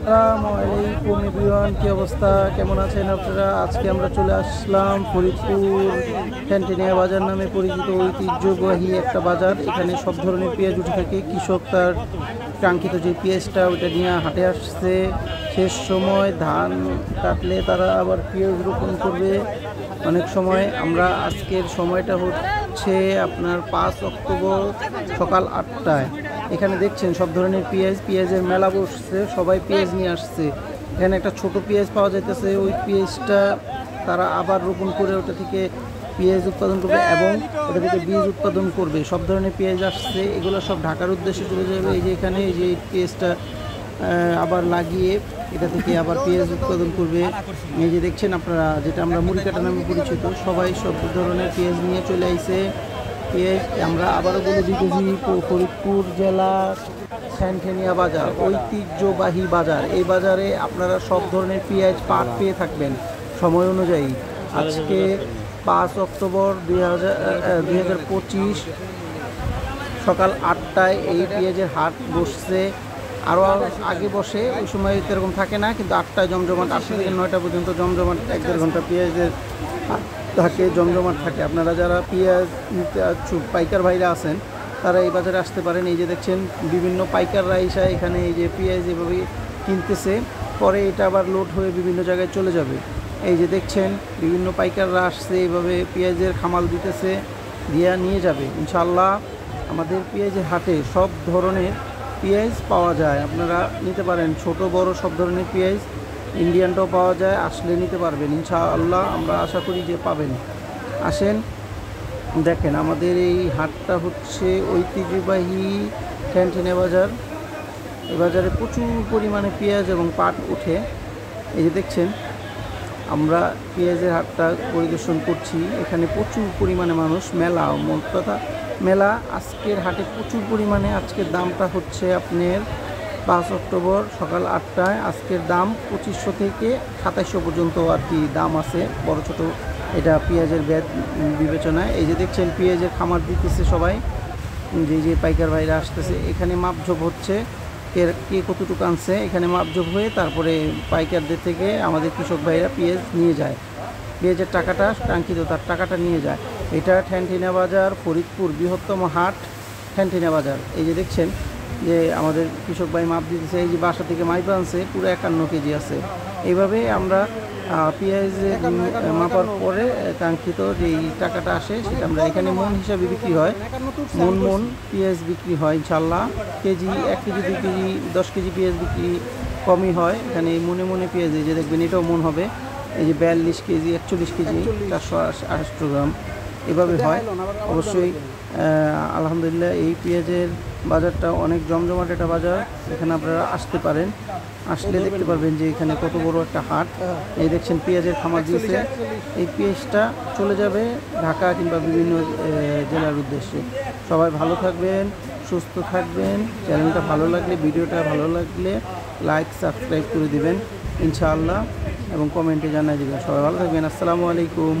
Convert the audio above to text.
আসসালামু আলাইকুম এভরিওয়ান, কি অবস্থা, কেমন আছেন আপনারা? আজকে আমরা চলে আসলাম ফরিদপুর ঠ্যানঠেনিয়া বাজার নামে পরিচিত ঐতিহ্যবাহী একটা বাজার। এখানে সব ধরনের পেঁয়াজ উঠে থাকে। কৃষক তার কাঙ্ক্ষিত যে পেঁয়াজটা ওইটা নিয়ে হাটে আসছে। শেষ সময় ধান কাটলে তারা আবার পেঁয়াজ রোপণ করবে। অনেক সময় আমরা আজকের সময়টা হচ্ছে আপনার 5 অক্টোবর সকাল 8টায়। এখানে দেখছেন সব ধরনের পেঁয়াজের মেলা বসছে, সবাই পেঁয়াজ নিয়ে আসছে। এখানে একটা ছোট পেঁয়াজ পাওয়া যাইতেছে, ওই পেঁয়াজটা তারা আবার রোপণ করে ওটা থেকে পেঁয়াজ উৎপাদন করবে এবং ওটা থেকে বীজ উৎপাদন করবে। সব ধরনের পেঁয়াজ আসছে, এগুলো সব ঢাকার উদ্দেশ্যে চলে যাবে। এই যে এখানে এই যে পেঁয়াজটা আবার লাগিয়ে এটা থেকে আবার পেঁয়াজ উৎপাদন করবে। এই যে দেখছেন আপনারা, যেটা আমরা মুড়ি কাটা নামে পরিচিত, সবাই সব ধরনের পেঁয়াজ নিয়ে চলে আইছে। পেঁয়াজ আমরা আবারও বলে দিতেছি, ফরিদপুর জেলা ঠ্যানঠেনিয়া বাজার ঐতিহ্যবাহী বাজার। এই বাজারে আপনারা সব ধরনের পেঁয়াজ পাট পেয়ে থাকবেন সময় অনুযায়ী। আজকে 5 অক্টোবর 2025 সকাল 8টায় এই পেঁয়াজের হাট বসছে। আরও আগে বসে, ওই সময় এরকম থাকে না, কিন্তু 8টায় জমজমাট, 8টা থেকে 9টা পর্যন্ত জমজমাট, 1-1.5 ঘন্টা পেঁয়াজের থাকে, জমজমাট থাকে। আপনারা যারা পেঁয়াজ পাইকার ভাইরা আছেন তারা এই বাজারে আসতে পারেন। এই যে দেখছেন বিভিন্ন পাইকাররা এসে এখানে এই যে পেঁয়াজ এভাবে কিনতেছে, পরে এটা আবার লোড হয়ে বিভিন্ন জায়গায় চলে যাবে। এই যে দেখছেন বিভিন্ন পাইকাররা আসছে, এইভাবে পেঁয়াজের খামাল দিতেছে, দিয়া নিয়ে যাবে ইনশাআল্লাহ। আমাদের পেঁয়াজের হাটে সব ধরনের পেঁয়াজ পাওয়া যায়, আপনারা নিতে পারেন, ছোট বড় সব ধরনের পেঁয়াজ। ইন্ডিয়ানটাও পাওয়া যায়, আসলে নিতে পারবেন ইনশাআল্লাহ। আমরা আশা করি যে পাবেন। আসেন দেখেন, আমাদের এই হাটটা হচ্ছে ঐতিহ্যবাহী ঠ্যানঠেনিয়া বাজার। এই বাজারে প্রচুর পরিমাণে পেঁয়াজ এবং পাট ওঠে। এই যে দেখছেন আমরা পেঁয়াজের হাটটা পরিদর্শন করছি। এখানে প্রচুর পরিমাণে মানুষ, মেলা, মোট কথা মেলা। আজকের হাটে প্রচুর পরিমাণে, আজকের দামটা হচ্ছে আপনার 5 অক্টোবর সকাল 8টায়। আজকের দাম 2500 থেকে 2700 পর্যন্ত আর কি দাম আছে, বড় ছোট এটা পেঁয়াজের বিবেচনায়। এই যে দেখছেন পেঁয়াজের খামার দিতেছে সবাই, যে পাইকার ভাইরা আসতেছে। এখানে মাপঝোপ হচ্ছে, কে কতটুকু আনছে, এখানে মাপঝোপ হয়ে তারপরে পাইকারদের থেকে আমাদের কৃষক ভাইরা পেঁয়াজ নিয়ে যায়। পেঁয়াজের টাকাটা কাঙ্ক্ষিত তার টাকাটা নিয়ে যায়। এটা ঠ্যানঠেনিয়া বাজার, ফরিদপুর বৃহত্তম হাট ঠ্যানঠেনিয়া বাজার। এই যে দেখছেন যে আমাদের কৃষক ভাই মাপ দিতেছে, এই যে বাসা থেকে মাইপ আনছে, পুরো 51 কেজি আছে। এইভাবে আমরা পেঁয়াজ মাপার পরে কাঙ্ক্ষিত যেই টাকাটা আসে সেটা আমরা এখানে মন হিসাবে বিক্রি হয়, মন পেঁয়াজ বিক্রি হয় ইনশাল্লাহ। কেজি 1 কেজি 2 কেজি 10 কেজি পেঁয়াজ বিক্রি কমই হয় এখানে। মনে পেঁয়াজ এই যে দেখবেন এটাও মন হবে। এই যে 42 কেজি 41 কেজি 428 গ্রাম এভাবে হয় অবশ্যই। আলহামদুলিল্লাহ এই পেঁয়াজের বাজারটা অনেক জমজমাট একটা বাজার। এখানে আপনারা আসতে পারেন, আসলে দেখতে পারবেন যে এখানে কত বড় একটা হাট। এই দেখছেন পেঁয়াজের খামার দিয়েছে। এই পেঁয়াজটা চলে যাবে ঢাকা কিংবা বিভিন্ন জেলার উদ্দেশ্যে। সবাই ভালো থাকবেন, সুস্থ থাকবেন। চ্যানেলটা ভালো লাগলে, ভিডিওটা ভালো লাগলে লাইক সাবস্ক্রাইব করে দিবেন ইনশাআল্লাহ, এবং কমেন্টে জানিয়ে দেবেন। সবাই ভালো থাকবেন। আসসালামু আলাইকুম।